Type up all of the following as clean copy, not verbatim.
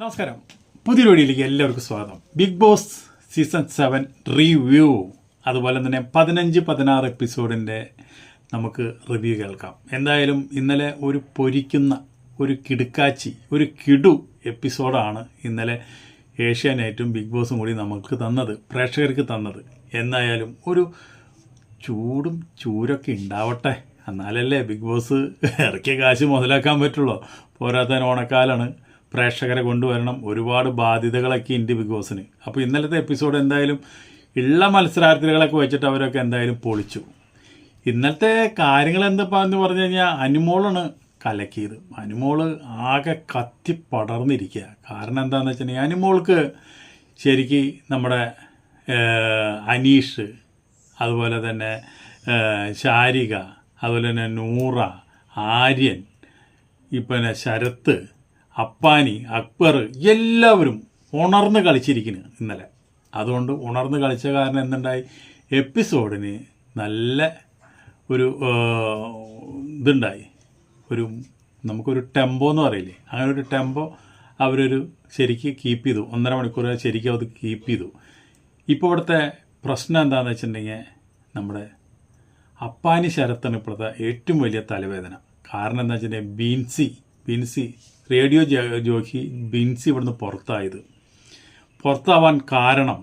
നമസ്കാരം. പുതിയൊരു വീഡിയോയിലേക്ക് എല്ലാവർക്കും സ്വാഗതം. ബിഗ് ബോസ് സീസൺ 7 റിവ്യൂ, അതുപോലെ തന്നെ 15-16 എപ്പിസോഡിൻ്റെ നമുക്ക് റിവ്യൂ കേൾക്കാം. എന്തായാലും ഇന്നലെ ഒരു പൊരിക്കുന്ന ഒരു കിടുക്കാച്ചി, ഒരു കിടു എപ്പിസോഡാണ് ഇന്നലെ ഏഷ്യാനെറ്റും ബിഗ് ബോസും കൂടി നമുക്ക് തന്നത്, പ്രേക്ഷകർക്ക് തന്നത്. എന്തായാലും ഒരു ചൂടും ചൂരൊക്കെ ഉണ്ടാവട്ടെ, എന്നാലല്ലേ ബിഗ് ബോസ് ഇറക്കിയ കാശ് മുതലാക്കാൻ പറ്റുള്ളൂ. പോരാത്തതിന് ഓണക്കാലാണ്, പ്രേക്ഷകരെ കൊണ്ടുവരണം, ഒരുപാട് ബാധ്യതകളൊക്കെ ഉണ്ട് ബിഗ് ബോസിന്. അപ്പോൾ ഇന്നലത്തെ എപ്പിസോഡ് എന്തായാലും ഉള്ള മത്സരാർത്ഥികളൊക്കെ വെച്ചിട്ട് അവരൊക്കെ എന്തായാലും പൊളിച്ചു. ഇന്നലത്തെ കാര്യങ്ങൾ എന്താന്ന് പറഞ്ഞു കഴിഞ്ഞാൽ അനുമോളാണ് കലക്കിയത്. അനുമോള് ആകെ കത്തി പടർന്നിരിക്കുക. കാരണം എന്താണെന്ന് വെച്ചിട്ടുണ്ടെങ്കിൽ അനുമോൾക്ക് ശരിക്ക് നമ്മുടെ അനീഷ്, അതുപോലെ തന്നെ ശാരിക, അതുപോലെ തന്നെ നൂറ, ആര്യൻ, പിന്നെ ശരത്ത്, അപ്പാനി, അക്ബർ എല്ലാവരും ഉണർന്ന് കളിച്ചിരിക്കുന്നു ഇന്നലെ. അതുകൊണ്ട് ഉണർന്ന് കളിച്ച കാരണം എന്തുണ്ടായി, എപ്പിസോഡിന് നല്ല ഒരു ഇതുണ്ടായി. നമുക്കൊരു ടെമ്പോ എന്ന് പറയില്ലേ, അങ്ങനെ ഒരു ടെമ്പോ അവരൊരു ശരിക്ക് കീപ്പ് ചെയ്തു. 1.5 മണിക്കൂർ ശരിക്കും അത് കീപ്പ് ചെയ്തു. ഇപ്പോൾ ഇവിടുത്തെ പ്രശ്നം എന്താണെന്ന് വെച്ചിട്ടുണ്ടെങ്കിൽ നമ്മുടെ അപ്പാനി ശരത്താണ് ഇപ്പോഴത്തെ ഏറ്റവും വലിയ തലവേദന. കാരണം എന്താ വെച്ചിട്ടുണ്ടെങ്കിൽ ബിൻസി റേഡിയോ ജോക്കി ബിൻസി ഇവിടുന്ന് പുറത്താവാൻ കാരണം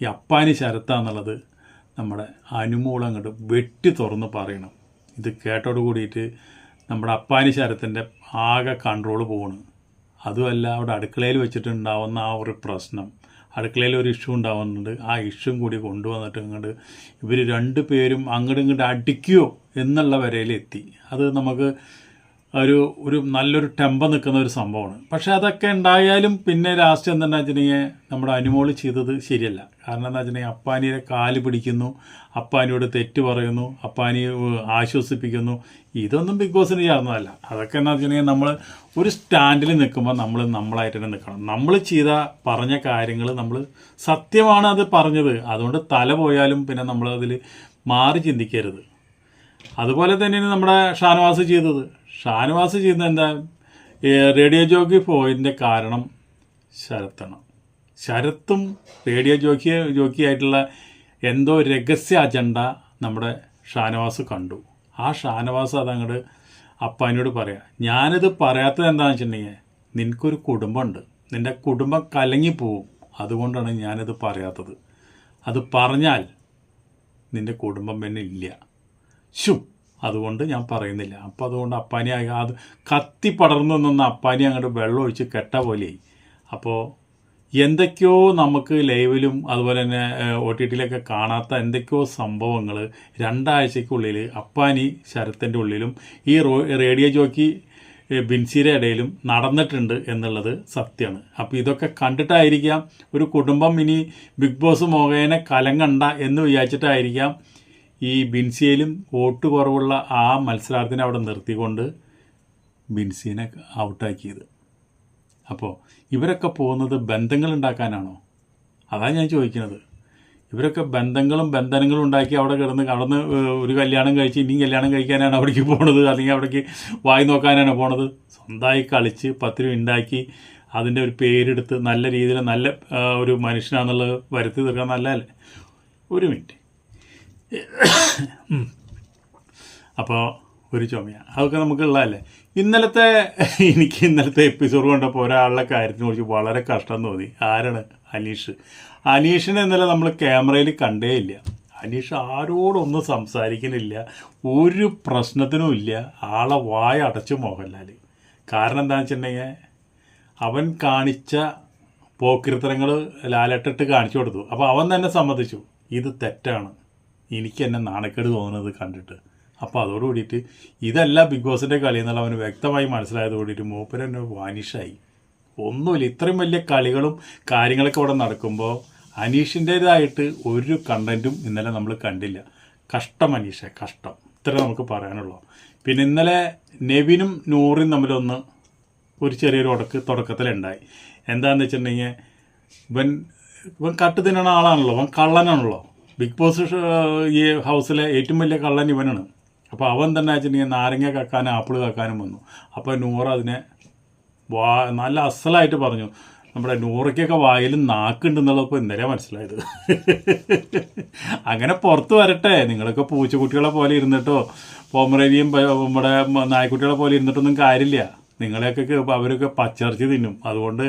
ഈ അപ്പാനി ശരത്താന്നുള്ളത് നമ്മുടെ അനുമോൾ അങ്ങോട്ട് വെട്ടി തുറന്ന് പറയണം. ഇത് കേട്ടോട് കൂടിയിട്ട് നമ്മുടെ അപ്പാനി ശരത്തിൻ്റെ ആകെ കൺട്രോൾ പോകണം. അതുമല്ല, അവിടെ അടുക്കളയിൽ വെച്ചിട്ടുണ്ടാവുന്ന ആ ഒരു പ്രശ്നം, അടുക്കളയിൽ ഒരു ഇഷ്യൂ ഉണ്ടാവുന്നുണ്ട്. ആ ഇഷ്യൂ കൂടി കൊണ്ടുവന്നിട്ട് ഇങ്ങോട്ട് ഇവർ രണ്ടുപേരും അങ്ങോട്ടും ഇങ്ങോട്ട് അടിക്കുകയോ എന്നുള്ള വരയിലെത്തി. അത് നമുക്ക് ഒരു നല്ലൊരു ടെമ്പ നിൽക്കുന്ന ഒരു സംഭവമാണ്. പക്ഷേ അതൊക്കെ ഉണ്ടായാലും പിന്നെ ലാസ്റ്റ് എന്താണെന്ന് വെച്ചിട്ടുണ്ടെങ്കിൽ നമ്മുടെ അനുമോള് ചെയ്തത് ശരിയല്ല. കാരണം എന്താ വെച്ചിട്ടുണ്ടെങ്കിൽ അപ്പാനിയെ കാല് പിടിക്കുന്നു, അപ്പാനിയോട് തെറ്റ് പറയുന്നു, അപ്പാനി ആശ്വസിപ്പിക്കുന്നു. ഇതൊന്നും ബിഗ് ബോസിന് ചേർന്നതല്ല. അതൊക്കെ എന്താ വെച്ചിട്ടുണ്ടെങ്കിൽ നമ്മൾ ഒരു സ്റ്റാൻഡിൽ നിൽക്കുമ്പോൾ നമ്മളായിട്ട് തന്നെ നിൽക്കണം. നമ്മൾ പറഞ്ഞ കാര്യങ്ങൾ നമ്മൾ സത്യമാണ് അത് പറഞ്ഞത്, അതുകൊണ്ട് തല പോയാലും പിന്നെ നമ്മളതിൽ മാറി ചിന്തിക്കരുത്. അതുപോലെ തന്നെയാണ് നമ്മുടെ ഷാനവാസ് ചെയ്യുന്നത് എന്താ, റേഡിയോ ജോക്കി പോയതിൻ്റെ കാരണം ശരത്താണ്. ശരത്തും റേഡിയോ ജോക്കിയായിട്ടുള്ള എന്തോ രഹസ്യ അജണ്ട നമ്മുടെ ഷാനവാസ് കണ്ടു. ആ ഷാനവാസ് അതങ്ങോട്ട് അപ്പാനിയോട് പറയാം, ഞാനിത് പറയാത്തത് എന്താണെന്ന് വെച്ചിട്ടുണ്ടെങ്കിൽ നിനക്കൊരു കുടുംബമുണ്ട്, നിൻ്റെ കുടുംബം കലങ്ങിപ്പോവും, അതുകൊണ്ടാണ് ഞാനിത് പറയാത്തത്. അത് പറഞ്ഞാൽ നിൻ്റെ കുടുംബം പിന്നെ ഇല്ല, അതുകൊണ്ട് ഞാൻ പറയുന്നില്ല. അപ്പോൾ അതുകൊണ്ട് അപ്പാനി അത് കത്തി പടർന്നു നിന്ന് അപ്പാനി അങ്ങോട്ട് വെള്ളം ഒഴിച്ച് കെട്ട പോലെയായി. അപ്പോൾ എന്തൊക്കെയോ നമുക്ക് ലൈവിലും അതുപോലെ തന്നെ OTTയിലൊക്കെ കാണാത്ത എന്തൊക്കെയോ സംഭവങ്ങൾ 2 ആഴ്ചയ്ക്കുള്ളിൽ അപ്പാനി ശരത്തിൻ്റെ ഉള്ളിലും ഈ റേഡിയോ ജോക്കി ബിൻസിയുടെ ഇടയിലും നടന്നിട്ടുണ്ട് എന്നുള്ളത് സത്യമാണ്. അപ്പോൾ ഇതൊക്കെ കണ്ടിട്ടായിരിക്കാം ഒരു കുടുംബം ഇനി ബിഗ് ബോസ് മുഖേന കലങ്ങണ്ട എന്ന് വിചാരിച്ചിട്ടായിരിക്കാം ഈ ബിൻസിയിലും വോട്ട് കുറവുള്ള ആ മത്സരാർത്ഥിനെ അവിടെ നിർത്തിക്കൊണ്ട് ബിൻസിനെ ഔട്ടാക്കിയത്. അപ്പോൾ ഇവരൊക്കെ പോകുന്നത് ബന്ധങ്ങൾ ഉണ്ടാക്കാനാണോ? അതാണ് ഞാൻ ചോദിക്കുന്നത്. ഇവരൊക്കെ ബന്ധനങ്ങളും ഉണ്ടാക്കി അവിടെ കിടന്ന് ഒരു കല്യാണം കഴിച്ച് ഇനിയും കല്യാണം കഴിക്കാനാണ് അവിടേക്ക് പോണത്, അല്ലെങ്കിൽ അവിടേക്ക് വായി നോക്കാനാണ് പോണത്? സ്വന്തമായി കളിച്ച് 10 രൂപ ഉണ്ടാക്കി അതിൻ്റെ ഒരു പേരെടുത്ത് നല്ല രീതിയിൽ നല്ല ഒരു മനുഷ്യനാണെന്നുള്ളത് വരുത്തി തീർക്കാൻ നല്ലതല്ലേ? ഒരു മിനിറ്റ്. അപ്പോൾ ഒരു ചുമയാണ്, അതൊക്കെ നമുക്കുള്ളതല്ലേ. എനിക്ക് ഇന്നലത്തെ എപ്പിസോഡ് കണ്ടപ്പോൾ ഒരാളുടെ കാര്യത്തിനെ കുറിച്ച് വളരെ കഷ്ടം തോന്നി. ആരാണ്? അനീഷിനെ ഇന്നലെ നമ്മൾ ക്യാമറയിൽ കണ്ടേ ഇല്ല. അനീഷ് ആരോടൊന്നും സംസാരിക്കുന്നില്ല, ഒരു പ്രശ്നത്തിനും ഇല്ല. ആളെ വായ അടച്ചു മോഹൻലാൽ. കാരണം എന്താണെന്ന് വെച്ചിട്ടുണ്ടെങ്കിൽ അവൻ കാണിച്ച പോക്കിരിത്തരങ്ങൾ ലാലേട്ടിട്ട് കാണിച്ചു കൊടുത്തു. അപ്പോൾ അവൻ തന്നെ സമ്മതിച്ചു ഇത് തെറ്റാണ്, എനിക്ക് എന്നെ നാണക്കേട് തോന്നുന്നത് കണ്ടിട്ട്. അപ്പോൾ അതോട് കൂടിയിട്ട് ഇതല്ല ബിഗ് ബോസിൻ്റെ കളി എന്നുള്ള അവന് വ്യക്തമായി മനസ്സിലായത് കൂടിയിട്ട് മൂപ്പരെന്നെ വാനിഷായി. ഒന്നുമില്ല, ഇത്രയും വലിയ കളികളും കാര്യങ്ങളൊക്കെ ഇവിടെ നടക്കുമ്പോൾ അനീഷിൻ്റേതായിട്ട് ഒരു കണ്ടൻറ്റും ഇന്നലെ നമ്മൾ കണ്ടില്ല. കഷ്ടം അനീഷേ, കഷ്ടം. ഇത്ര നമുക്ക് പറയാനുള്ളൂ. പിന്നെ ഇന്നലെ നെവിനും നൂറും തമ്മിലൊന്ന് ഒരു ചെറിയൊരു തുടക്കത്തിലുണ്ടായി. എന്താണെന്ന് വെച്ചിട്ടുണ്ടെങ്കിൽ ഇവൻ കട്ട് തിന്നണ ആളാണല്ലോ, അവൻ കള്ളനാണല്ലോ. ബിഗ് ബോസ് ഈ ഹൗസിലെ ഏറ്റവും വലിയ കള്ളൻ ഇവനാണ്. അപ്പോൾ അവൻ തന്നെ വെച്ചിട്ടുണ്ടെങ്കിൽ നാരങ്ങ കക്കാനും ആപ്പിൾ കക്കാനും വന്നു. അപ്പോൾ നൂറ് അതിനെ നല്ല അസലായിട്ട് പറഞ്ഞു. നമ്മുടെ നൂറയ്ക്കൊക്കെ വായിൽ നാക്കുണ്ടെന്നുള്ളത് ഇപ്പോൾ ഇന്നലെ മനസ്സിലായത്. അങ്ങനെ പുറത്ത് വരട്ടെ. നിങ്ങളൊക്കെ പൂച്ചക്കുട്ടികളെ പോലെ ഇരുന്നിട്ടോ പോമറേനിയും നമ്മുടെ നായ്ക്കുട്ടികളെ പോലെ ഇരുന്നിട്ടൊന്നും കാര്യമില്ല. നിങ്ങളെയൊക്കെ അവരൊക്കെ പച്ചിറച്ചി തിന്നും. അതുകൊണ്ട്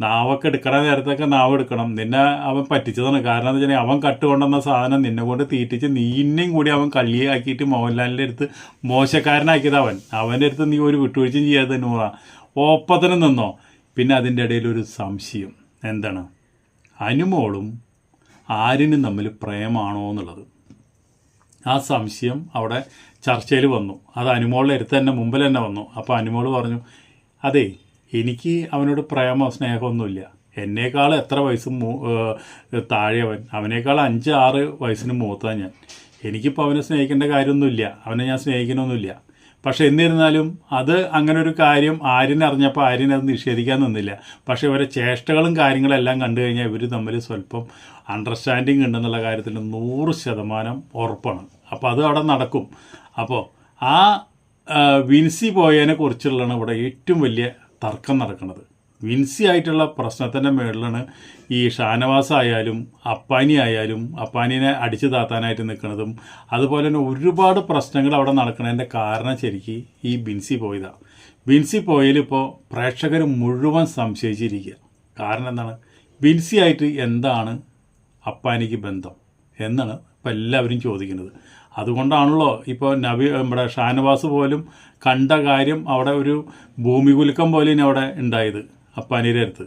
നാവൊക്കെ എടുക്കണ നേരത്തൊക്കെ നാവ് എടുക്കണം. നിന്നെ അവൻ പറ്റിച്ചതാണ്. കാരണം എന്താ വെച്ചാൽ അവൻ കട്ടുകൊണ്ടുവന്ന സാധനം നിന്നെ കൊണ്ട് തീറ്റിച്ച് നീന്നെയും കൂടി അവൻ കള്ളിയാക്കിയിട്ട് മോഹൻലാലിൻ്റെ അടുത്ത് മോശക്കാരനാക്കിയത് അവൻ്റെ അടുത്ത് നീ ഒരു വിട്ടുവീഴ്ചയും ചെയ്യാതെ നൂറ ഒപ്പത്തിന് നിന്നോ. പിന്നെ അതിൻ്റെ ഇടയിലൊരു സംശയം. എന്താണ്? അനുമോളും ആര്യനും തമ്മിൽ പ്രേമാണോ എന്നുള്ളത്. ആ സംശയം അവിടെ ചർച്ചയിൽ വന്നു. അത് അനുമോളുടെ അടുത്ത് തന്നെ മുമ്പിൽ തന്നെ വന്നു. അപ്പോൾ അനുമോൾ പറഞ്ഞു, അതെ, എനിക്ക് അവനോട് പ്രേമോ സ്നേഹമൊന്നുമില്ല. എന്നേക്കാൾ എത്ര വയസ്സും താഴെയവൻ, അവനേക്കാൾ 5-6 വയസ്സിന് മൂത്താണ് ഞാൻ. എനിക്കിപ്പോൾ അവനെ സ്നേഹിക്കേണ്ട കാര്യമൊന്നുമില്ല, അവനെ ഞാൻ സ്നേഹിക്കണമൊന്നുമില്ല. പക്ഷെ എന്നിരുന്നാലും അത് അങ്ങനെ ഒരു കാര്യം ആര്യനറിഞ്ഞപ്പോൾ ആര്യൻ അത് നിഷേധിക്കാൻ നിന്നില്ല. പക്ഷേ ഇവരെ ചേഷ്ടകളും കാര്യങ്ങളെല്ലാം കണ്ടു കഴിഞ്ഞാൽ ഇവർ തമ്മിൽ സ്വല്പം അണ്ടർസ്റ്റാൻഡിങ് ഉണ്ടെന്നുള്ള കാര്യത്തിൽ 100% ഉറപ്പാണ്. അപ്പോൾ അത് അവിടെ നടക്കും. അപ്പോൾ ആ വിൻസി പോയതിനെ കുറിച്ചുള്ളതാണ് ഇവിടെ ഏറ്റവും വലിയ തർക്കം നടക്കുന്നത്. വിൻസി ആയിട്ടുള്ള പ്രശ്നത്തിൻ്റെ മുകളിലാണ് ഈ ഷാനവാസ് ആയാലും അപ്പാനി ആയാലും അപ്പാനിനെ അടിച്ചു താത്താനായിട്ട് നിൽക്കുന്നതും അതുപോലെ തന്നെ ഒരുപാട് പ്രശ്നങ്ങൾ അവിടെ നടക്കുന്നതിൻ്റെ കാരണം ശരിക്കും ഈ ബിൻസി പോയതാണ്. ബിൻസി പോയതിലിപ്പോൾ പ്രേക്ഷകർ മുഴുവൻ സംശയിച്ചിരിക്കുക. കാരണം എന്താണ്? ബിൻസി ആയിട്ട് എന്താണ് അപ്പാനിക്ക് ബന്ധം എന്നാണ് ഇപ്പോൾ എല്ലാവരും ചോദിക്കുന്നത്. അതുകൊണ്ടാണല്ലോ ഇപ്പോൾ നമ്മുടെ ഷാനവാസ് പോലും കണ്ട കാര്യം അവിടെ ഒരു ഭൂമികുലുക്കം പോലെ അവിടെ ഉണ്ടായത് അപ്പാനിയുടെ അടുത്ത്.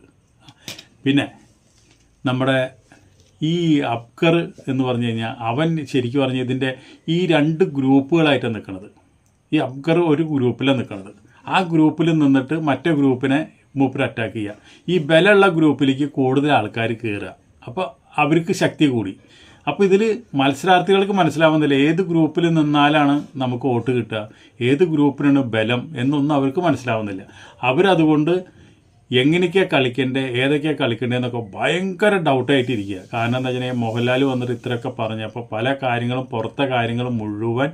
പിന്നെ നമ്മുടെ ഈ അബ്കർ എന്ന് പറഞ്ഞു കഴിഞ്ഞാൽ അവൻ ശരിക്കും പറഞ്ഞ ഇതിൻ്റെ ഈ 2 ഗ്രൂപ്പുകളായിട്ടാണ് നിൽക്കുന്നത്. ഈ അബ്കർ ഒരു ഗ്രൂപ്പിലാണ് നിൽക്കുന്നത്. ആ ഗ്രൂപ്പിൽ നിന്നിട്ട് മറ്റേ ഗ്രൂപ്പിനെ മൂപ്പർ അറ്റാക്ക് ചെയ്യുക. ഈ ബലമുള്ള ഗ്രൂപ്പിലേക്ക് കൂടുതൽ ആൾക്കാർ കയറുക. അപ്പോൾ അവർക്ക് ശക്തി കൂടി. അപ്പോൾ ഇതിൽ മത്സരാർത്ഥികൾക്ക് മനസ്സിലാവുന്നില്ല ഏത് ഗ്രൂപ്പിൽ നിന്നാലാണ് നമുക്ക് വോട്ട് കിട്ടുക, ഏത് ഗ്രൂപ്പിനാണ് ബലം എന്നൊന്നും അവർക്ക് മനസ്സിലാവുന്നില്ല. അവരതുകൊണ്ട് എങ്ങനെയൊക്കെയാണ് കളിക്കേണ്ടത്, ഏതൊക്കെയാണ് കളിക്കേണ്ടതെന്നൊക്കെ ഭയങ്കര ഡൗട്ടായിട്ടിരിക്കുക. കാരണം എന്താ വെച്ചാൽ മോഹൻലാൽ വന്നിട്ട് ഇത്രയൊക്കെ പറഞ്ഞപ്പോൾ പല കാര്യങ്ങളും പുറത്തെ കാര്യങ്ങളും മുഴുവൻ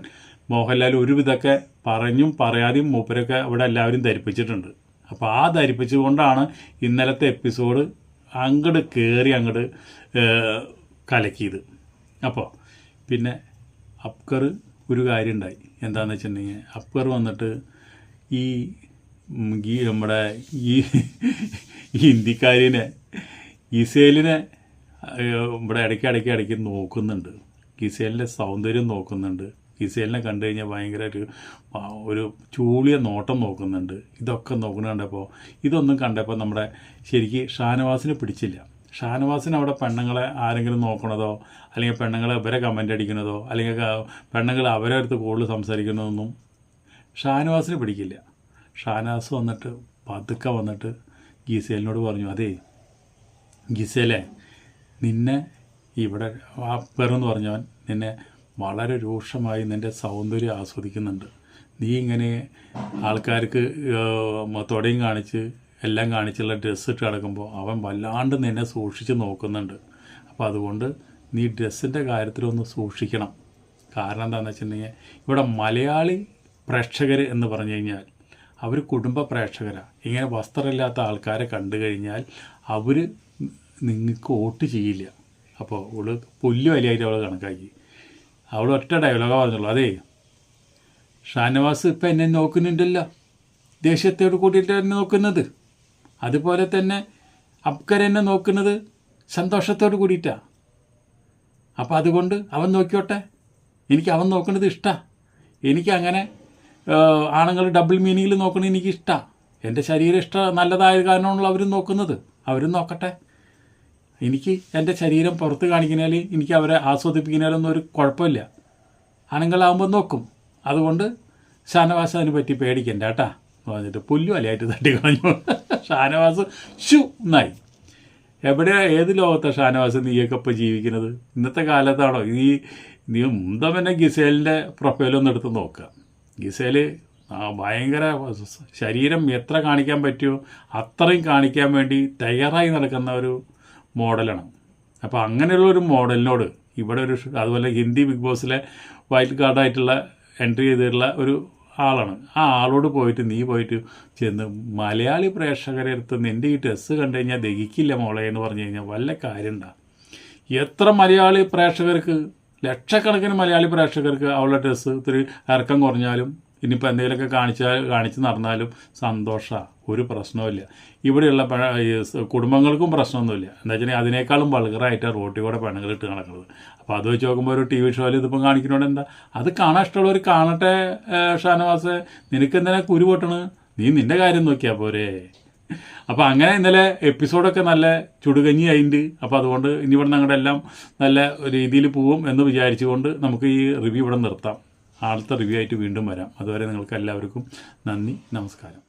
മോഹൻലാൽ ഒരുവിധമൊക്കെ പറഞ്ഞും പറയാതെയും മൂപ്പരൊക്കെ ഇവിടെ എല്ലാവരും ധരിപ്പിച്ചിട്ടുണ്ട്. അപ്പോൾ ആ ധരിപ്പിച്ചുകൊണ്ടാണ് ഇന്നലത്തെ എപ്പിസോഡ് അങ്ങോട്ട് കയറി അങ്ങോട്ട് കലക്കിയത്. അപ്പോൾ പിന്നെ അബ്കർ ഒരു കാര്യം ഉണ്ടായി. എന്താണെന്ന് വെച്ചിട്ടുണ്ടെങ്കിൽ അബ്കർ വന്നിട്ട് ഈ നമ്മുടെ ഈ ഹിന്ദിക്കാരിനെ ഗിസേലിനെ ഇവിടെ ഇടയ്ക്ക് നോക്കുന്നുണ്ട്. ഗിസേലിൻ്റെ സൗന്ദര്യം നോക്കുന്നുണ്ട്. ഗിസേലിനെ കണ്ടു കഴിഞ്ഞാൽ ഭയങ്കര ഒരു ചൂളിയ നോട്ടം നോക്കുന്നുണ്ട്. ഇതൊക്കെ നോക്കുന്ന കണ്ടപ്പോൾ ഇതൊന്നും കണ്ടപ്പോൾ നമ്മുടെ ശരിക്ക് ഷാനവാസിന് പിടിച്ചില്ല. ഷാനവാസിന് അവിടെ പെണ്ണുങ്ങളെ ആരെങ്കിലും നോക്കണതോ അല്ലെങ്കിൽ പെണ്ണുങ്ങളെ ഇവരെ കമൻ്റ് അടിക്കുന്നതോ അല്ലെങ്കിൽ പെണ്ണുങ്ങൾ അവരെ അടുത്ത് കൂടുതൽ സംസാരിക്കുന്നതൊന്നും ഷാനവാസിന് പിടിക്കില്ല. ഷാനവാസ് വന്നിട്ട് പതുക്കെ വന്നിട്ട് ഗിസേലിനോട് പറഞ്ഞു, അതേ ഗിസേലെ, നിന്നെ ഇവിടെ അബ്കറെന്ന് പറഞ്ഞവൻ നിന്നെ വളരെ രൂക്ഷമായി നിൻ്റെ സൗന്ദര്യം ആസ്വദിക്കുന്നുണ്ട്. നീ ഇങ്ങനെ ആൾക്കാർക്ക് തുടയും കാണിച്ച് എല്ലാം കാണിച്ചുള്ള ഡ്രസ്സ് ഇട്ട് കിടക്കുമ്പോൾ അവൻ വല്ലാണ്ട് നിന്നെ സൂക്ഷിച്ച് നോക്കുന്നുണ്ട്. അപ്പോൾ അതുകൊണ്ട് നീ ഡ്രസ്സിൻ്റെ കാര്യത്തിലൊന്ന് സൂക്ഷിക്കണം. കാരണം എന്താണെന്ന് വെച്ചിട്ടുണ്ടെങ്കിൽ ഇവിടെ മലയാളി പ്രേക്ഷകർ എന്ന് പറഞ്ഞു കഴിഞ്ഞാൽ അവർ കുടുംബ പ്രേക്ഷകരാണ്. ഇങ്ങനെ വസ്ത്രമില്ലാത്ത ആൾക്കാരെ കണ്ടു കഴിഞ്ഞാൽ അവർ നിങ്ങൾക്ക് വോട്ട് ചെയ്യില്ല. അപ്പോൾ അവൾ പുല്ല് വലിയായിട്ട് അവൾ കണക്കാക്കി. അവൾ ഒറ്റ ഡയലോഗാണ് പറഞ്ഞുള്ളൂ, അതേ ഷാനവാസ് ഇപ്പം എന്നെ നോക്കുന്നുണ്ടല്ലോ, ദേഷ്യത്തോട് കൂട്ടിയിട്ട് എന്നെ നോക്കുന്നത്, അതുപോലെ തന്നെ അബ്കർ എന്നെ നോക്കുന്നത് സന്തോഷത്തോട് കൂടിയിട്ടാണ്. അപ്പോൾ അതുകൊണ്ട് അവൻ നോക്കിയോട്ടെ, എനിക്ക് അവൻ നോക്കുന്നത് ഇഷ്ടമാണ്. എനിക്കങ്ങനെ ആണുങ്ങൾ ഡബിൾ മീനിങ്ങിൽ നോക്കണത് എനിക്കിഷ്ടമാണ്. എൻ്റെ ശരീരം നല്ലതായ കാരണമാണല്ലോ അവരും നോക്കുന്നത്. അവരും നോക്കട്ടെ. എനിക്ക് എൻ്റെ ശരീരം പുറത്ത് കാണിക്കുന്നതിൽ എനിക്ക് അവരെ ആസ്വദിപ്പിക്കുന്നതിലൊന്നും ഒരു കുഴപ്പമില്ല. ആണുങ്ങളാകുമ്പോൾ നോക്കും. അതുകൊണ്ട് ഷാനവാസ് അതിനെ പറ്റി പേടിക്കണ്ട കേട്ടാ എന്ന് പറഞ്ഞിട്ട് പുല്ലു അലയായിട്ട് തട്ടി കളഞ്ഞു. ഷാനവാസ് എന്നായി. ഏത് ലോകത്താണ് ഷാനവാസ് നീയൊക്കെ ഇപ്പോൾ ജീവിക്കുന്നത്? ഇന്നത്തെ കാലത്താണോ? നീ മുമ്പ് തന്നെ ഗിസേലിൻ്റെ പ്രൊഫൈലൊന്നും എടുത്ത് നോക്കുക. ഗിസേൽ ഭയങ്കര ശരീരം എത്ര കാണിക്കാൻ പറ്റുമോ അത്രയും കാണിക്കാൻ വേണ്ടി തയ്യാറായി നടക്കുന്ന ഒരു മോഡലാണ്. അപ്പോൾ അങ്ങനെയുള്ളൊരു മോഡലിനോട് ഇവിടെ അതുപോലെ ഹിന്ദി ബിഗ് ബോസിലെ വൈൽഡ് കാർഡായിട്ടുള്ള എൻട്രി ചെയ്തിട്ടുള്ള ഒരു ആളാണ്. ആ ആളോട് പോയിട്ട് നീ പോയിട്ട് ചെന്ന് മലയാളി പ്രേക്ഷകരെ അടുത്ത് നിൻ്റെ ഈ ഡ്രസ്സ് കണ്ടു കഴിഞ്ഞാൽ ദഹിക്കില്ല മോളെ എന്ന് പറഞ്ഞു കഴിഞ്ഞാൽ വല്ല കാര്യമുണ്ടോ? എത്ര മലയാളി പ്രേക്ഷകർക്ക്, ലക്ഷക്കണക്കിന് മലയാളി പ്രേക്ഷകർക്ക് അവളുടെ ഡ്രസ്സ് ഇത്തിരി ഇറക്കം കുറഞ്ഞാലും ഇനിയിപ്പോൾ എന്തെങ്കിലുമൊക്കെ കാണിച്ച് നടന്നാലും സന്തോഷമാണ്, ഒരു പ്രശ്നവുമില്ല. ഇവിടെയുള്ള കുടുംബങ്ങൾക്കും പ്രശ്നമൊന്നുമില്ല. എന്താ വെച്ചാൽ അതിനേക്കാളും വൾഗറായിട്ട് റോട്ടിൽ കൂടെ പെണ്ണുങ്ങൾ ഇട്ട് നടക്കുന്നത്. അപ്പോൾ അത് വെച്ച് നോക്കുമ്പോൾ ഒരു TV ഷോയിൽ ഇതിപ്പം കാണിക്കുന്നതുകൊണ്ട് എന്താ, അത് കാണാൻ ഇഷ്ടമുള്ളവർ കാണട്ടെ. ഷാനവാസ്, നിനക്കെന്തിനാ കുരു പൊട്ടണ്? നീ നിൻ്റെ കാര്യം നോക്കിയാൽ പോരെ. അപ്പോൾ അങ്ങനെ ഇന്നലെ എപ്പിസോഡൊക്കെ നല്ല ചുടുകഞ്ഞി ആയിട്ടുണ്ട്. അപ്പോൾ അതുകൊണ്ട് ഇനി ഇവിടെ ഞങ്ങളുടെ എല്ലാം നല്ല രീതിയിൽ പോവും എന്ന് വിചാരിച്ചുകൊണ്ട് നമുക്ക് ഈ റിവ്യൂ ഇവിടെ നിർത്താം. അടുത്ത റിവ്യൂ ആയിട്ട് വീണ്ടും വരാം. അതുവരെ നിങ്ങൾക്ക് എല്ലാവർക്കും നന്ദി, നമസ്കാരം.